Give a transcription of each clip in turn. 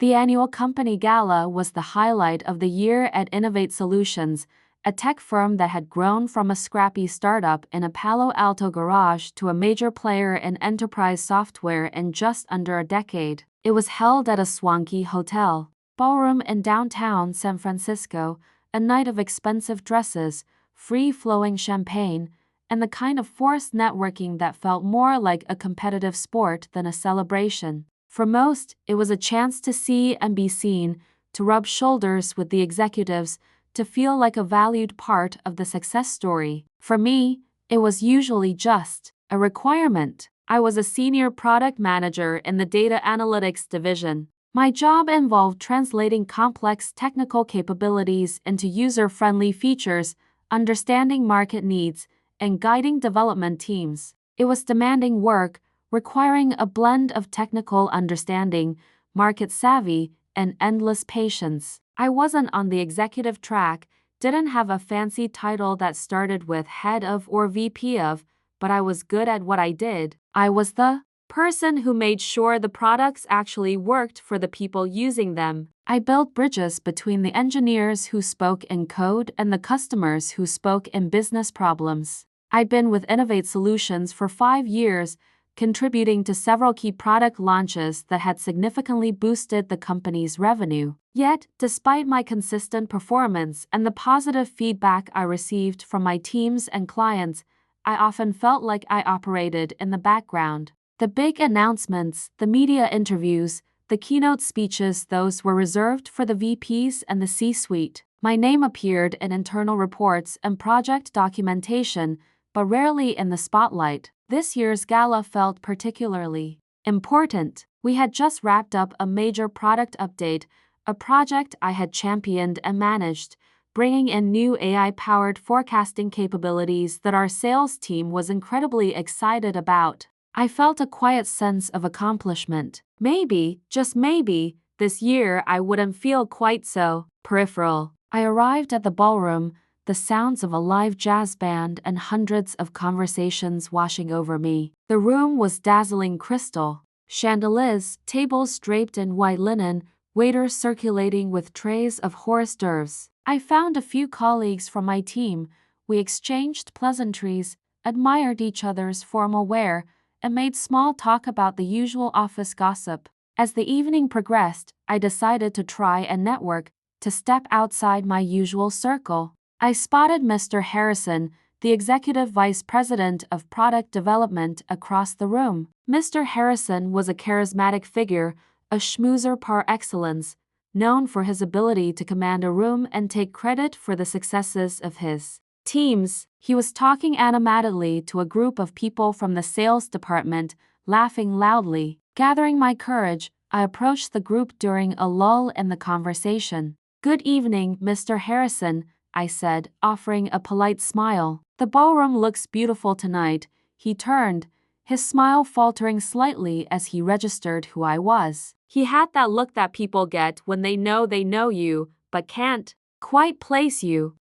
The annual company Gala was the highlight of the year at Innovate Solutions, a tech firm that had grown from a scrappy startup in a Palo Alto garage to a major player in enterprise software in just under a decade. It was held at a swanky hotel ballroom in downtown San Francisco, a night of expensive dresses, free-flowing champagne, and the kind of forced networking that felt more like a competitive sport than a celebration. For most, it was a chance to see and be seen, to rub shoulders with the executives, to feel like a valued part of the success story. For me, it was usually just a requirement. I was a senior product manager in the data analytics division. My job involved translating complex technical capabilities into user-friendly features, understanding market needs, and guiding development teams. It was demanding work, requiring a blend of technical understanding, market savvy, and endless patience. I wasn't on the executive track, didn't have a fancy title that started with head of or VP of, but I was good at what I did. I was the person who made sure the products actually worked for the people using them. I built bridges between the engineers who spoke in code and the customers who spoke in business problems. I'd been with Innovate Solutions for 5 years, contributing to several key product launches that had significantly boosted the company's revenue. Yet, despite my consistent performance and the positive feedback I received from my teams and clients, I often felt like I operated in the background. The big announcements, the media interviews, the keynote speeches, those were reserved for the VPs and the C-suite. My name appeared in internal reports and project documentation, but rarely in the spotlight. This year's gala felt particularly important. We had just wrapped up a major product update, a project I had championed and managed, bringing in new AI-powered forecasting capabilities that our sales team was incredibly excited about. I felt a quiet sense of accomplishment. Maybe, just maybe, this year I wouldn't feel quite so peripheral. I arrived at the ballroom, the sounds of a live jazz band and hundreds of conversations washing over me. The room was dazzling crystal. Chandeliers, tables draped in white linen, waiters circulating with trays of hors d'oeuvres. I found a few colleagues from my team. We exchanged pleasantries, admired each other's formal wear, and made small talk about the usual office gossip. As the evening progressed, I decided to try and network, to step outside my usual circle. I spotted Mr. Harrison, the Executive Vice President of Product Development, across the room. Mr. Harrison was a charismatic figure, a schmoozer par excellence, known for his ability to command a room and take credit for the successes of his teams. He was talking animatedly to a group of people from the sales department, laughing loudly. Gathering my courage, I approached the group during a lull in the conversation. "Good evening, Mr. Harrison," I said, offering a polite smile. "The ballroom looks beautiful tonight." He turned, his smile faltering slightly as he registered who I was. He had that look that people get when they know you, but can't quite place you.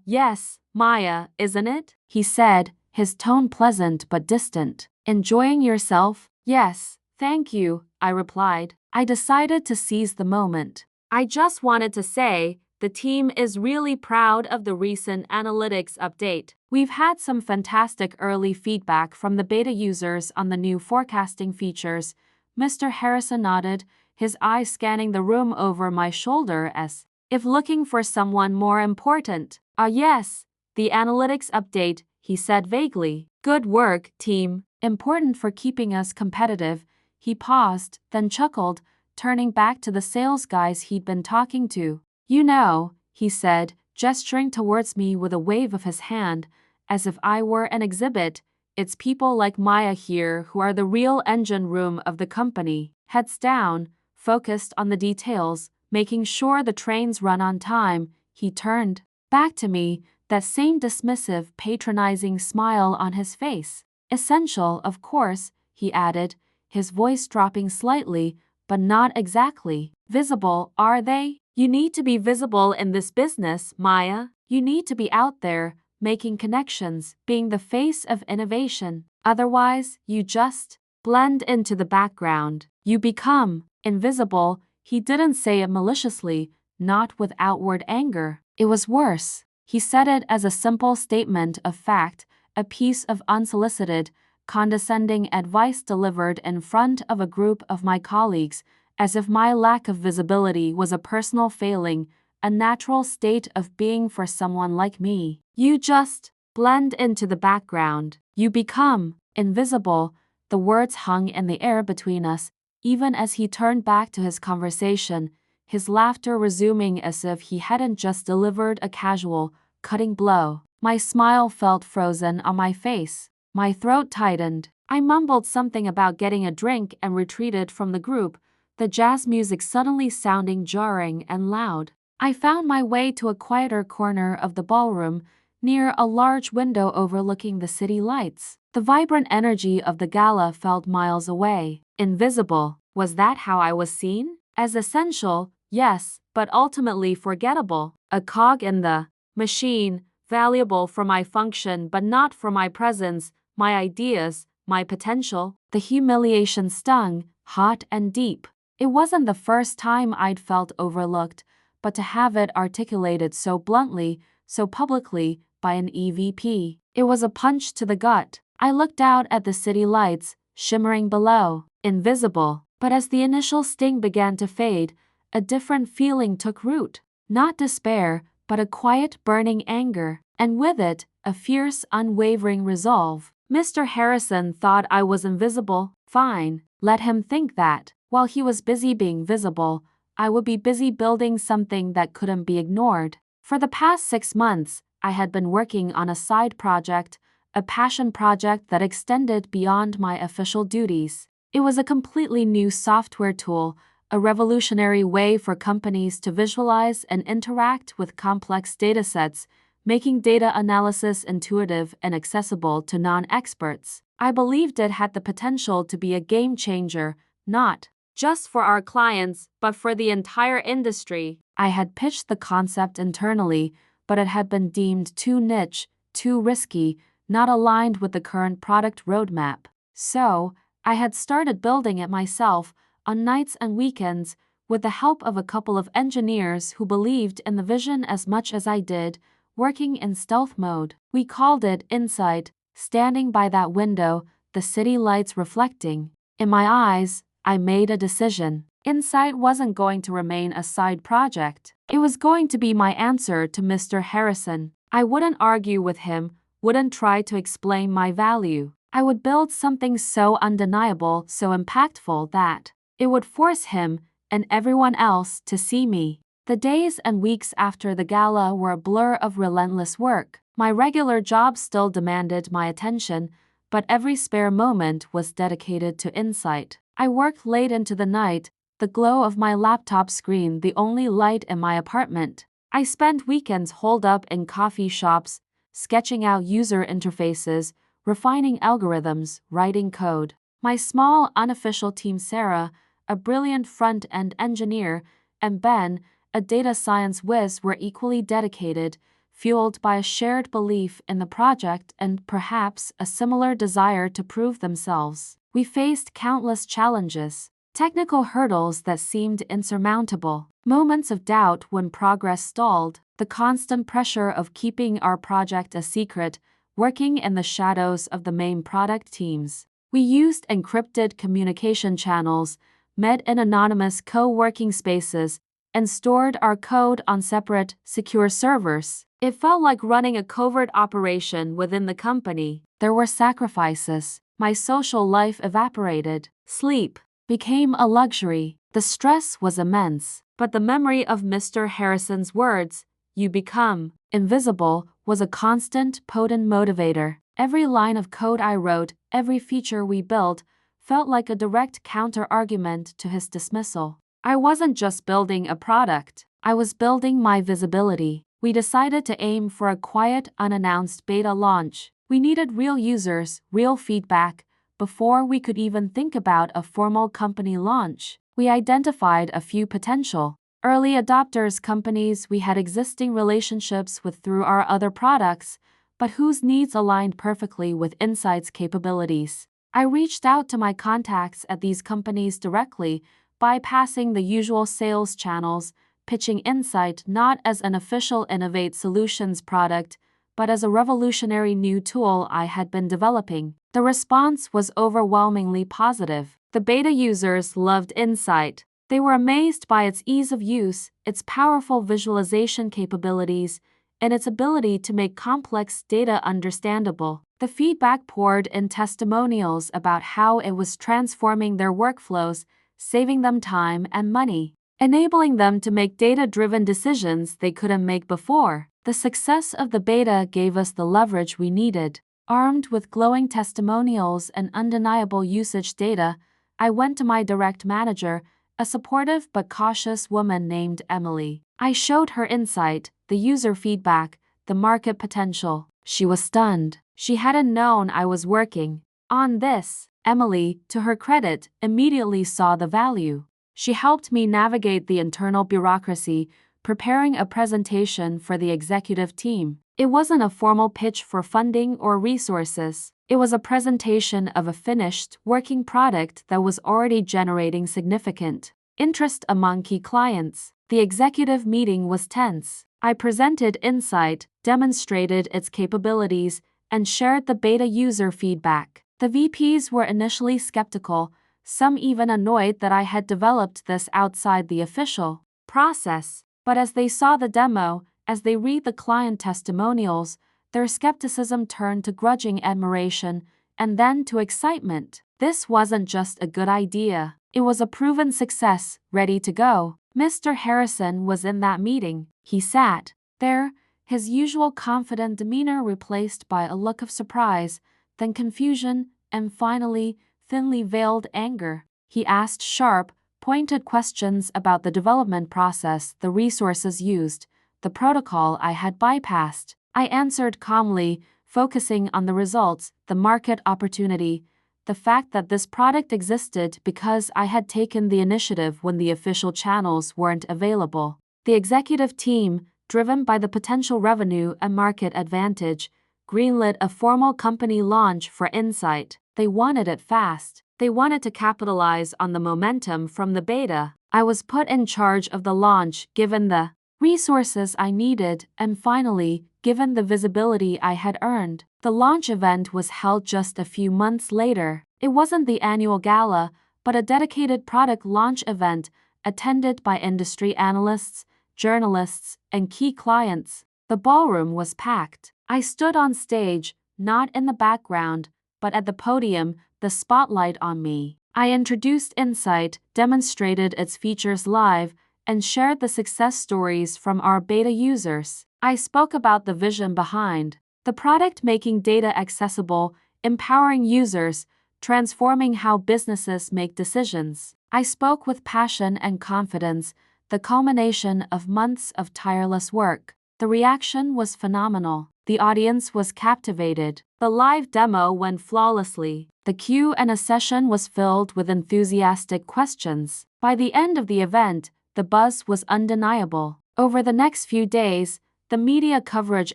Yes, Maya, isn't it?" he said, his tone pleasant but distant. "Enjoying yourself?" "Yes, thank you," I replied. I decided to seize the moment. "I just wanted to say, the team is really proud of the recent analytics update. We've had some fantastic early feedback from the beta users on the new forecasting features." Mr. Harrison nodded, his eyes scanning the room over my shoulder as if looking for someone more important. Yes, the analytics update," he said vaguely. "Good work, team. Important for keeping us competitive." He paused, then chuckled, turning back to the sales guys he'd been talking to. "You know," he said, gesturing towards me with a wave of his hand, as if I were an exhibit, "it's people like Maya here who are the real engine room of the company." Heads down, focused on the details, making sure the trains run on time, he turned back to me, that same dismissive, patronizing smile on his face. "Essential, of course," he added, his voice dropping slightly, "but not exactly visible, are they? You need to be visible in this business, Maya. You need to be out there, making connections, being the face of innovation. Otherwise, you just blend into the background. You become invisible." He didn't say it maliciously, not with outward anger. It was worse. He said it as a simple statement of fact, a piece of unsolicited, condescending advice delivered in front of a group of my colleagues, as if my lack of visibility was a personal failing, a natural state of being for someone like me. You just blend into the background. You become invisible. The words hung in the air between us, even as he turned back to his conversation, his laughter resuming as if he hadn't just delivered a casual, cutting blow. My smile felt frozen on my face. My throat tightened. I mumbled something about getting a drink and retreated from the group, the jazz music suddenly sounding jarring and loud. I found my way to a quieter corner of the ballroom, near a large window overlooking the city lights. The vibrant energy of the gala felt miles away. Invisible. Was that how I was seen? As essential, yes, but ultimately forgettable. A cog in the machine, valuable for my function but not for my presence, my ideas, my potential. The humiliation stung, hot and deep. It wasn't the first time I'd felt overlooked, but to have it articulated so bluntly, so publicly, by an EVP. It was a punch to the gut. I looked out at the city lights, shimmering below, invisible. But as the initial sting began to fade, a different feeling took root. Not despair, but a quiet, burning anger, and with it, a fierce, unwavering resolve. Mr. Harrison thought I was invisible. Fine, let him think that. While he was busy being visible, I would be busy building something that couldn't be ignored. For the past 6 months, I had been working on a side project, a passion project that extended beyond my official duties. It was a completely new software tool, a revolutionary way for companies to visualize and interact with complex datasets, making data analysis intuitive and accessible to non-experts. I believed it had the potential to be a game changer, not just for our clients, but for the entire industry. I had pitched the concept internally, but it had been deemed too niche, too risky, not aligned with the current product roadmap. So, I had started building it myself, on nights and weekends, with the help of a couple of engineers who believed in the vision as much as I did, working in stealth mode. We called it Insight, standing by that window, the city lights reflecting. In my eyes, I made a decision. Insight wasn't going to remain a side project. It was going to be my answer to Mr. Harrison. I wouldn't argue with him, wouldn't try to explain my value. I would build something so undeniable, so impactful that it would force him and everyone else to see me. The days and weeks after the gala were a blur of relentless work. My regular job still demanded my attention, but every spare moment was dedicated to Insight. I worked late into the night, the glow of my laptop screen the only light in my apartment. I spent weekends holed up in coffee shops, sketching out user interfaces, refining algorithms, writing code. My small, unofficial team, Sarah, a brilliant front-end engineer, and Ben, a data science whiz, were equally dedicated, fueled by a shared belief in the project and perhaps a similar desire to prove themselves. We faced countless challenges, technical hurdles that seemed insurmountable, moments of doubt when progress stalled, the constant pressure of keeping our project a secret, working in the shadows of the main product teams. We used encrypted communication channels, met in anonymous co-working spaces, and stored our code on separate, secure servers. It felt like running a covert operation within the company. There were sacrifices. My social life evaporated. Sleep became a luxury. The stress was immense. But the memory of Mr. Harrison's words, "You become invisible," was a constant, potent motivator. Every line of code I wrote, every feature we built, felt like a direct counter-argument to his dismissal. I wasn't just building a product. I was building my visibility. We decided to aim for a quiet, unannounced beta launch. We needed real users, real feedback, before we could even think about a formal company launch. We identified a few potential early adopters, companies we had existing relationships with through our other products, but whose needs aligned perfectly with Insight's capabilities. I reached out to my contacts at these companies directly, bypassing the usual sales channels, pitching Insight not as an official Innovate Solutions product, but as a revolutionary new tool I had been developing. The response was overwhelmingly positive. The beta users loved Insight. They were amazed by its ease of use, its powerful visualization capabilities, and its ability to make complex data understandable. The feedback poured in testimonials about how it was transforming their workflows, saving them time and money, enabling them to make data-driven decisions they couldn't make before. The success of the beta gave us the leverage we needed. Armed with glowing testimonials and undeniable usage data, I went to my direct manager, a supportive but cautious woman named Emily. I showed her Insight, the user feedback, the market potential. She was stunned. She hadn't known I was working on this. Emily, to her credit, immediately saw the value. She helped me navigate the internal bureaucracy, preparing a presentation for the executive team. It wasn't a formal pitch for funding or resources. It was a presentation of a finished, working product that was already generating significant interest among key clients. The executive meeting was tense. I presented Insight, demonstrated its capabilities, and shared the beta user feedback. The VPs were initially skeptical, some even annoyed that I had developed this outside the official process. But as they saw the demo, as they read the client testimonials, their skepticism turned to grudging admiration and then to excitement. This wasn't just a good idea. It was a proven success, ready to go. Mr. Harrison was in that meeting. He sat there, his usual confident demeanor replaced by a look of surprise, then confusion, and finally, thinly veiled anger. He asked sharp, pointed questions about the development process, the resources used, the protocol I had bypassed. I answered calmly, focusing on the results, the market opportunity, the fact that this product existed because I had taken the initiative when the official channels weren't available. The executive team, driven by the potential revenue and market advantage, greenlit a formal company launch for Insight. They wanted it fast. They wanted to capitalize on the momentum from the beta. I was put in charge of the launch, given the resources I needed, and finally, given the visibility I had earned. The launch event was held just a few months later. It wasn't the annual gala, but a dedicated product launch event attended by industry analysts, journalists, and key clients. The ballroom was packed. I stood on stage, not in the background, but at the podium, the spotlight on me. I introduced Insight, demonstrated its features live, and shared the success stories from our beta users. I spoke about the vision behind the product, making data accessible, empowering users, transforming how businesses make decisions. I spoke with passion and confidence, the culmination of months of tireless work. The reaction was phenomenal. The audience was captivated. The live demo went flawlessly. The Q&A session was filled with enthusiastic questions. By the end of the event, the buzz was undeniable. Over the next few days, the media coverage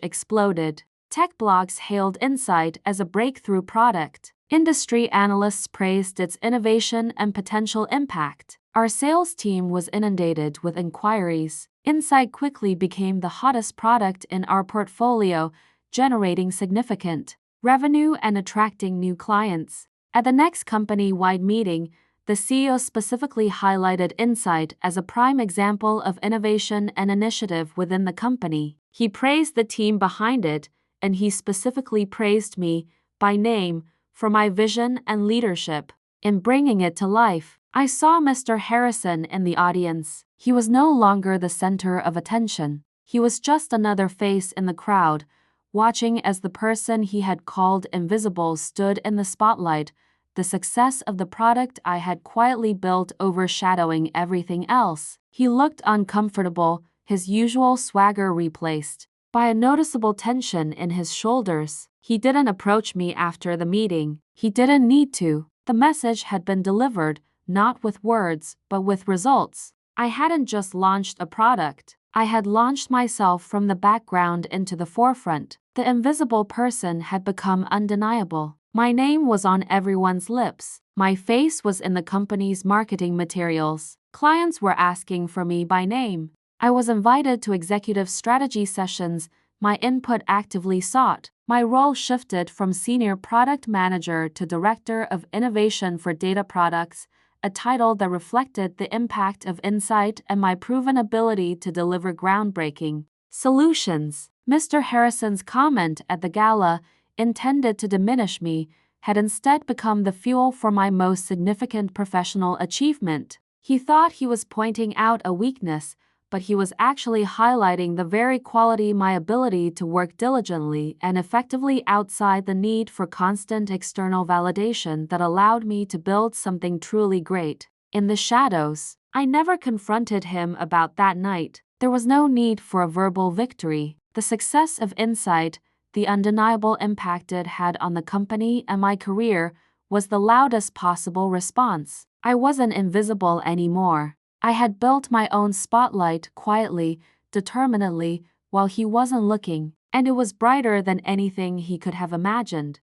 exploded. Tech blogs hailed Insight as a breakthrough product. Industry analysts praised its innovation and potential impact. Our sales team was inundated with inquiries. Insight quickly became the hottest product in our portfolio, generating significant revenue and attracting new clients. At the next company-wide meeting, the CEO specifically highlighted Insight as a prime example of innovation and initiative within the company. He praised the team behind it, and he specifically praised me, by name, for my vision and leadership in bringing it to life. I saw Mr. Harrison in the audience. He was no longer the center of attention. He was just another face in the crowd, watching as the person he had called invisible stood in the spotlight, the success of the product I had quietly built overshadowing everything else. He looked uncomfortable, his usual swagger replaced by a noticeable tension in his shoulders. He didn't approach me after the meeting. He didn't need to. The message had been delivered, not with words, but with results. I hadn't just launched a product. I had launched myself from the background into the forefront. The invisible person had become undeniable. My name was on everyone's lips. My face was in the company's marketing materials. Clients were asking for me by name. I was invited to executive strategy sessions, my input actively sought. My role shifted from senior product manager to director of innovation for data products, a title that reflected the impact of insight and my proven ability to deliver groundbreaking solutions. Mr. Harrison's comment at the gala, intended to diminish me, had instead become the fuel for my most significant professional achievement. He thought he was pointing out a weakness, but he was actually highlighting the very quality my ability to work diligently and effectively outside the need for constant external validation that allowed me to build something truly great. In the shadows, I never confronted him about that night. There was no need for a verbal victory. The success of Insight, the undeniable impact it had on the company and my career, was the loudest possible response. I wasn't invisible anymore. I had built my own spotlight quietly, determinedly, while he wasn't looking, and it was brighter than anything he could have imagined.